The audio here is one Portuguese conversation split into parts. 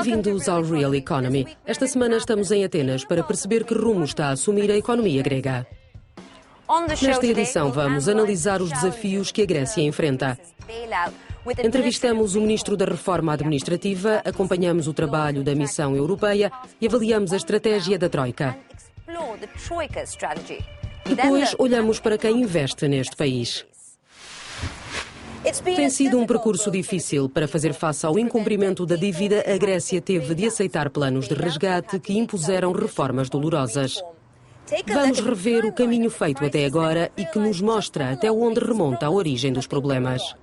Bem-vindos ao Real Economy. Esta semana estamos em Atenas para perceber que rumo está a assumir a economia grega. Nesta edição vamos analisar os desafios que a Grécia enfrenta. Entrevistamos o Ministro da Reforma Administrativa, acompanhamos o trabalho da Missão Europeia e avaliamos a estratégia da Troika. Depois, olhamos para quem investe neste país. Tem sido um percurso difícil. Para fazer face ao incumprimento da dívida, a Grécia teve de aceitar planos de resgate que impuseram reformas dolorosas. Vamos rever o caminho feito até agora e que nos mostra até onde remonta a origem dos problemas.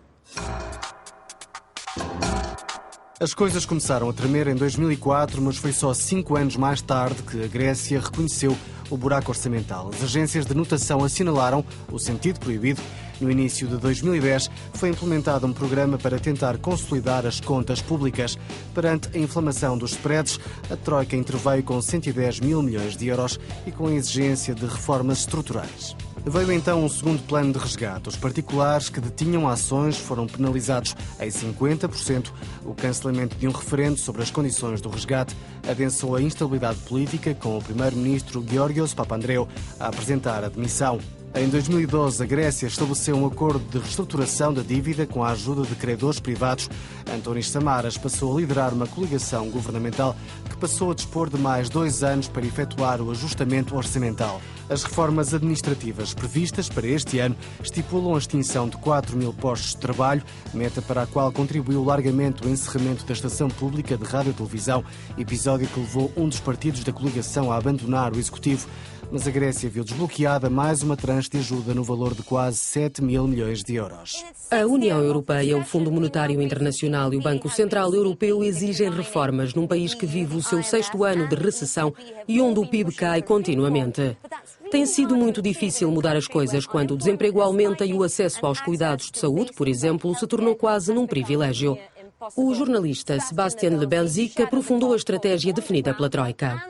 As coisas começaram a tremer em 2004, mas foi só 5 anos mais tarde que a Grécia reconheceu o buraco orçamental. As agências de notação assinalaram o sentido proibido. No início de 2010, foi implementado um programa para tentar consolidar as contas públicas. Perante a inflamação dos spreads, a Troika interveio com 110 mil milhões de euros e com a exigência de reformas estruturais. Veio então um segundo plano de resgate. Os particulares que detinham ações foram penalizados em 50%. O cancelamento de um referendo sobre as condições do resgate adensou a instabilidade política, com o primeiro-ministro Georgios Papandreou a apresentar a demissão. Em 2012, a Grécia estabeleceu um acordo de reestruturação da dívida com a ajuda de credores privados. Antónis Samaras passou a liderar uma coligação governamental que passou a dispor de mais 2 anos para efetuar o ajustamento orçamental. As reformas administrativas previstas para este ano estipulam a extinção de 4 mil postos de trabalho, meta para a qual contribuiu largamente o encerramento da estação pública de rádio e televisão, episódio que levou um dos partidos da coligação a abandonar o executivo. Mas a Grécia viu desbloqueada mais uma tranche de ajuda no valor de quase 7 mil milhões de euros. A União Europeia, o Fundo Monetário Internacional e o Banco Central Europeu exigem reformas num país que vive o seu 6º ano de recessão e onde o PIB cai continuamente. Tem sido muito difícil mudar as coisas quando o desemprego aumenta e o acesso aos cuidados de saúde, por exemplo, se tornou quase num privilégio. O jornalista Sebastian Lebelzik aprofundou a estratégia definida pela Troika.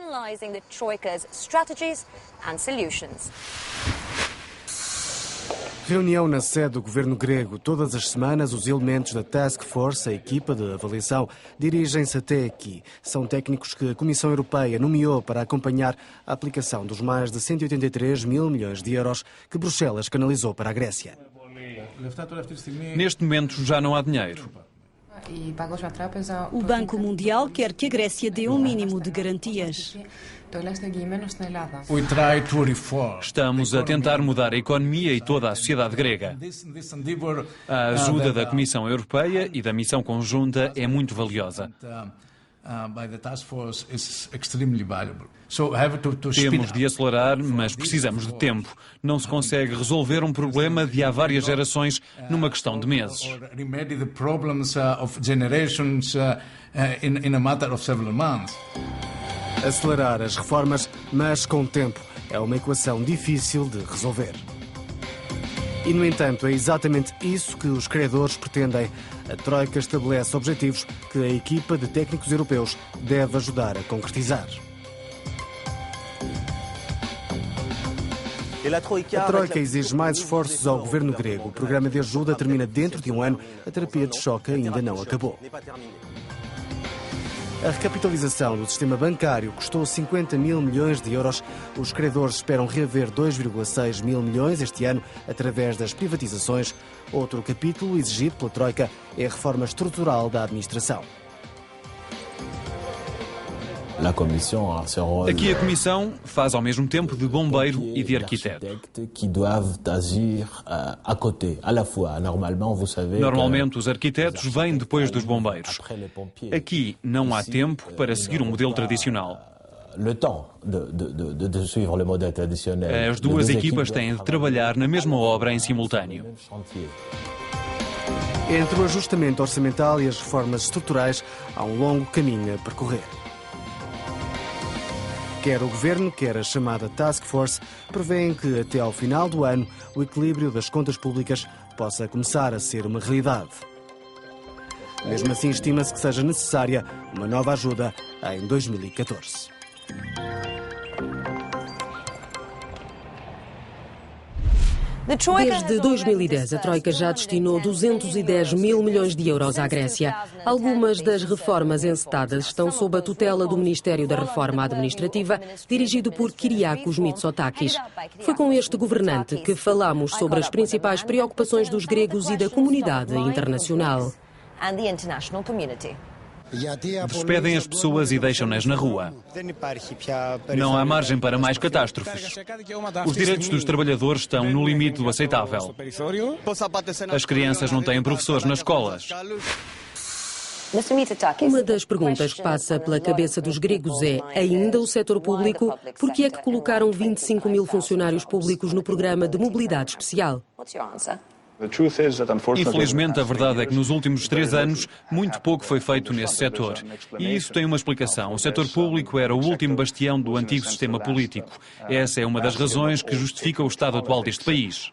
Reunião na sede do governo grego. Todas as semanas, os elementos da Task Force, a equipa de avaliação, dirigem-se até aqui. São técnicos que a Comissão Europeia nomeou para acompanhar a aplicação dos mais de 183 mil milhões de euros que Bruxelas canalizou para a Grécia. Neste momento já não há dinheiro. O Banco Mundial quer que a Grécia dê um mínimo de garantias. Estamos a tentar mudar a economia e toda a sociedade grega. A ajuda da Comissão Europeia e da missão conjunta é muito valiosa. Temos de acelerar, mas precisamos de tempo. Não se consegue resolver um problema de há várias gerações numa questão de meses. Acelerar as reformas, mas com tempo. É uma equação difícil de resolver. E, no entanto, é exatamente isso que os credores pretendem. A Troika estabelece objetivos que a equipa de técnicos europeus deve ajudar a concretizar. A Troika exige mais esforços ao governo grego. O programa de ajuda termina dentro de um ano. A terapia de choque ainda não acabou. A recapitalização do sistema bancário custou 50 mil milhões de euros. Os credores esperam reaver 2,6 mil milhões este ano através das privatizações. Outro capítulo exigido pela Troika é a reforma estrutural da administração. Aqui a Comissão faz ao mesmo tempo de bombeiro e de arquiteto. Normalmente os arquitetos vêm depois dos bombeiros. Aqui não há tempo para seguir um modelo tradicional. As duas equipas têm de trabalhar na mesma obra em simultâneo. Entre o ajustamento orçamental e as reformas estruturais, há um longo caminho a percorrer. Quer o Governo, quer a chamada Task Force, prevêem que até ao final do ano o equilíbrio das contas públicas possa começar a ser uma realidade. Mesmo assim, estima-se que seja necessária uma nova ajuda em 2014. Desde 2010, a Troika já destinou 210 mil milhões de euros à Grécia. Algumas das reformas encetadas estão sob a tutela do Ministério da Reforma Administrativa, dirigido por Kyriakos Mitsotakis. Foi com este governante que falamos sobre as principais preocupações dos gregos e da comunidade internacional. Despedem as pessoas e deixam-nas na rua. Não há margem para mais catástrofes. Os direitos dos trabalhadores estão no limite do aceitável. As crianças não têm professores nas escolas. Uma das perguntas que passa pela cabeça dos gregos é, ainda o setor público, por que é que colocaram 25 mil funcionários públicos no programa de mobilidade especial? Infelizmente, a verdade é que nos últimos 3 anos, muito pouco foi feito nesse setor. E isso tem uma explicação. O setor público era o último bastião do antigo sistema político. Essa é uma das razões que justifica o estado atual deste país.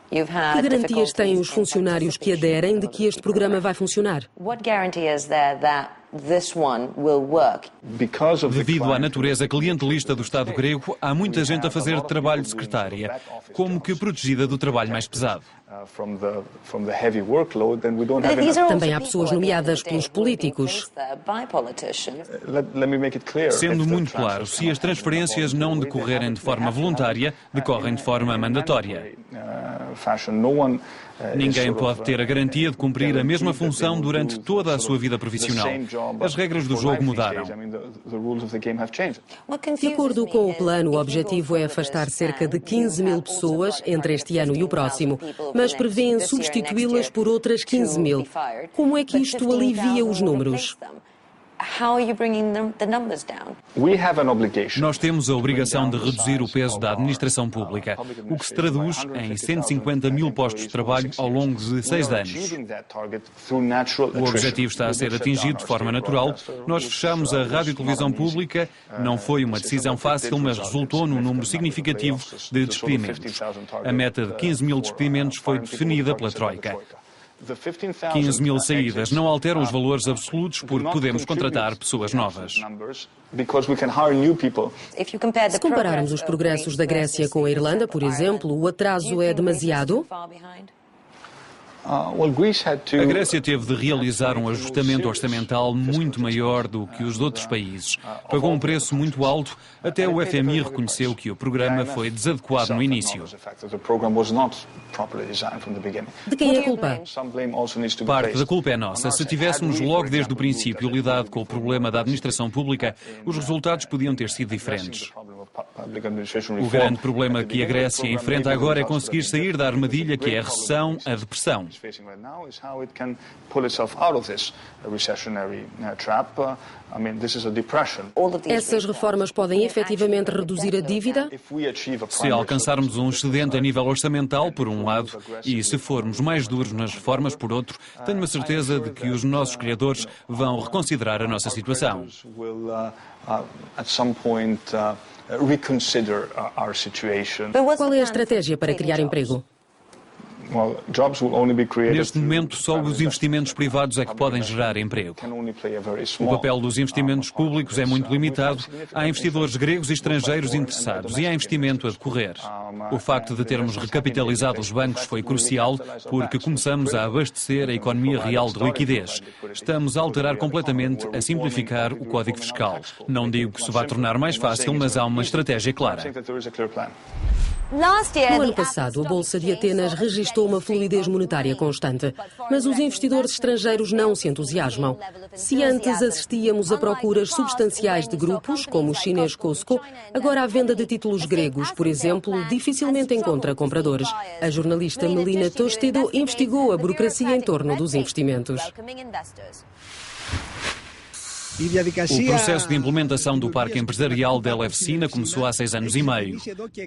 Que garantias têm os funcionários que aderem de que este programa vai funcionar? Devido à natureza clientelista do Estado grego, há muita gente a fazer trabalho de secretária, como que protegida do trabalho mais pesado. Também há pessoas nomeadas pelos políticos. Sendo muito claro, se as transferências não decorrerem de forma voluntária, decorrem de forma mandatória. Ninguém pode ter a garantia de cumprir a mesma função durante toda a sua vida profissional. As regras do jogo mudaram. De acordo com o plano, o objetivo é afastar cerca de 15 mil pessoas entre este ano e o próximo, mas prevêem substituí-las por outras 15 mil. Como é que isto alivia os números? Nós temos a obrigação de reduzir o peso da administração pública, o que se traduz em 150 mil postos de trabalho ao longo de 6 anos. O objetivo está a ser atingido de forma natural. Nós fechamos a rádio e televisão pública. Não foi uma decisão fácil, mas resultou num número significativo de despedimentos. A meta de 15 mil despedimentos foi definida pela Troika. 15 mil saídas não alteram os valores absolutos porque podemos contratar pessoas novas. Se compararmos os progressos da Grécia com a Irlanda, por exemplo, o atraso é demasiado? A Grécia teve de realizar um ajustamento orçamental muito maior do que os outros países. Pagou um preço muito alto, até o FMI reconheceu que o programa foi desadequado no início. De quem é a culpa? Parte da culpa é nossa. Se tivéssemos logo desde o princípio lidado com o problema da administração pública, os resultados podiam ter sido diferentes. O grande problema que a Grécia enfrenta agora é conseguir sair da armadilha que é a recessão, a depressão. Essas reformas podem efetivamente reduzir a dívida? Se alcançarmos um excedente a nível orçamental, por um lado, e se formos mais duros nas reformas, por outro, tenho a certeza de que os nossos criadores vão reconsiderar a nossa situação. Qual é a estratégia para criar emprego? Neste momento, só os investimentos privados é que podem gerar emprego. O papel dos investimentos públicos é muito limitado. Há investidores gregos e estrangeiros interessados e há investimento a decorrer. O facto de termos recapitalizado os bancos foi crucial porque começamos a abastecer a economia real de liquidez. Estamos a alterar completamente, a simplificar o código fiscal. Não digo que se vai tornar mais fácil, mas há uma estratégia clara. No ano passado, a Bolsa de Atenas registrou uma fluidez monetária constante, mas os investidores estrangeiros não se entusiasmam. Se antes assistíamos a procuras substanciais de grupos, como o chinês Costco, agora a venda de títulos gregos, por exemplo, dificilmente encontra compradores. A jornalista Melina Tostedo investigou a burocracia em torno dos investimentos. O processo de implementação do Parque Empresarial de Elefsina começou há 6 anos e meio.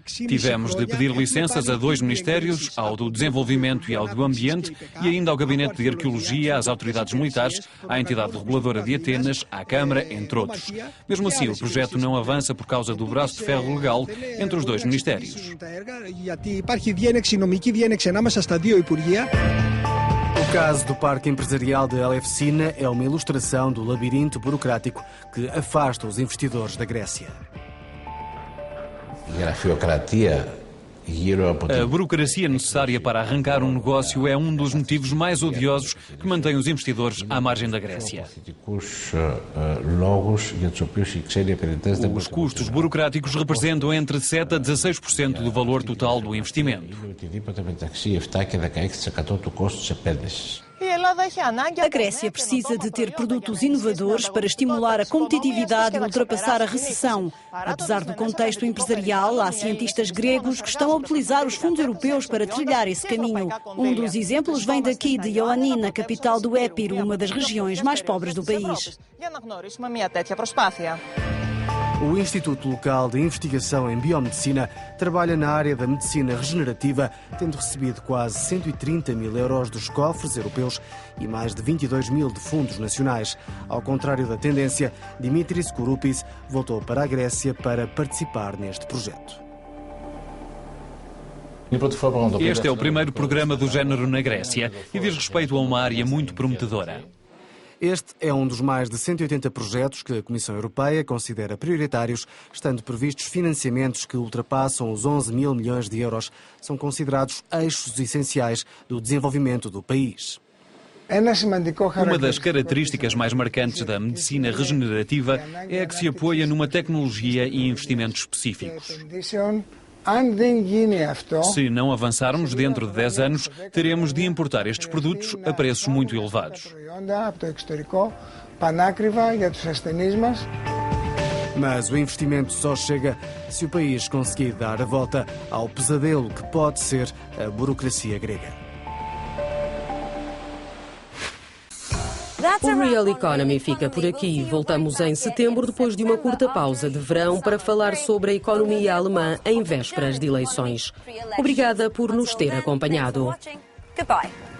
Tivemos de pedir licenças a 2 ministérios, ao do Desenvolvimento e ao do Ambiente, e ainda ao Gabinete de Arqueologia, às autoridades militares, à entidade reguladora de Atenas, à Câmara, entre outros. Mesmo assim, o projeto não avança por causa do braço de ferro legal entre os 2 ministérios. O caso do Parque Empresarial de Elefsina é uma ilustração do labirinto burocrático que afasta os investidores da Grécia. A burocracia necessária para arrancar um negócio é um dos motivos mais odiosos que mantém os investidores à margem da Grécia. Os custos burocráticos representam entre 7% a 16% do valor total do investimento. A Grécia precisa de ter produtos inovadores para estimular a competitividade e ultrapassar a recessão. Apesar do contexto empresarial, há cientistas gregos que estão a utilizar os fundos europeus para trilhar esse caminho. Um dos exemplos vem daqui de Ioannina, capital do Épiro, uma das regiões mais pobres do país. O Instituto Local de Investigação em Biomedicina trabalha na área da medicina regenerativa, tendo recebido quase 130 mil euros dos cofres europeus e mais de 22 mil de fundos nacionais. Ao contrário da tendência, Dimitris Kouroupis voltou para a Grécia para participar neste projeto. Este é o primeiro programa do género na Grécia e diz respeito a uma área muito prometedora. Este é um dos mais de 180 projetos que a Comissão Europeia considera prioritários, estando previstos financiamentos que ultrapassam os 11 mil milhões de euros. São considerados eixos essenciais do desenvolvimento do país. Uma das características mais marcantes da medicina regenerativa é a que se apoia numa tecnologia e investimentos específicos. Se não avançarmos, dentro de 10 anos, teremos de importar estes produtos a preços muito elevados. Mas o investimento só chega se o país conseguir dar a volta ao pesadelo que pode ser a burocracia grega. O Real Economy fica por aqui. Voltamos em setembro, depois de uma curta pausa de verão, para falar sobre a economia alemã em vésperas de eleições. Obrigada por nos ter acompanhado. Goodbye.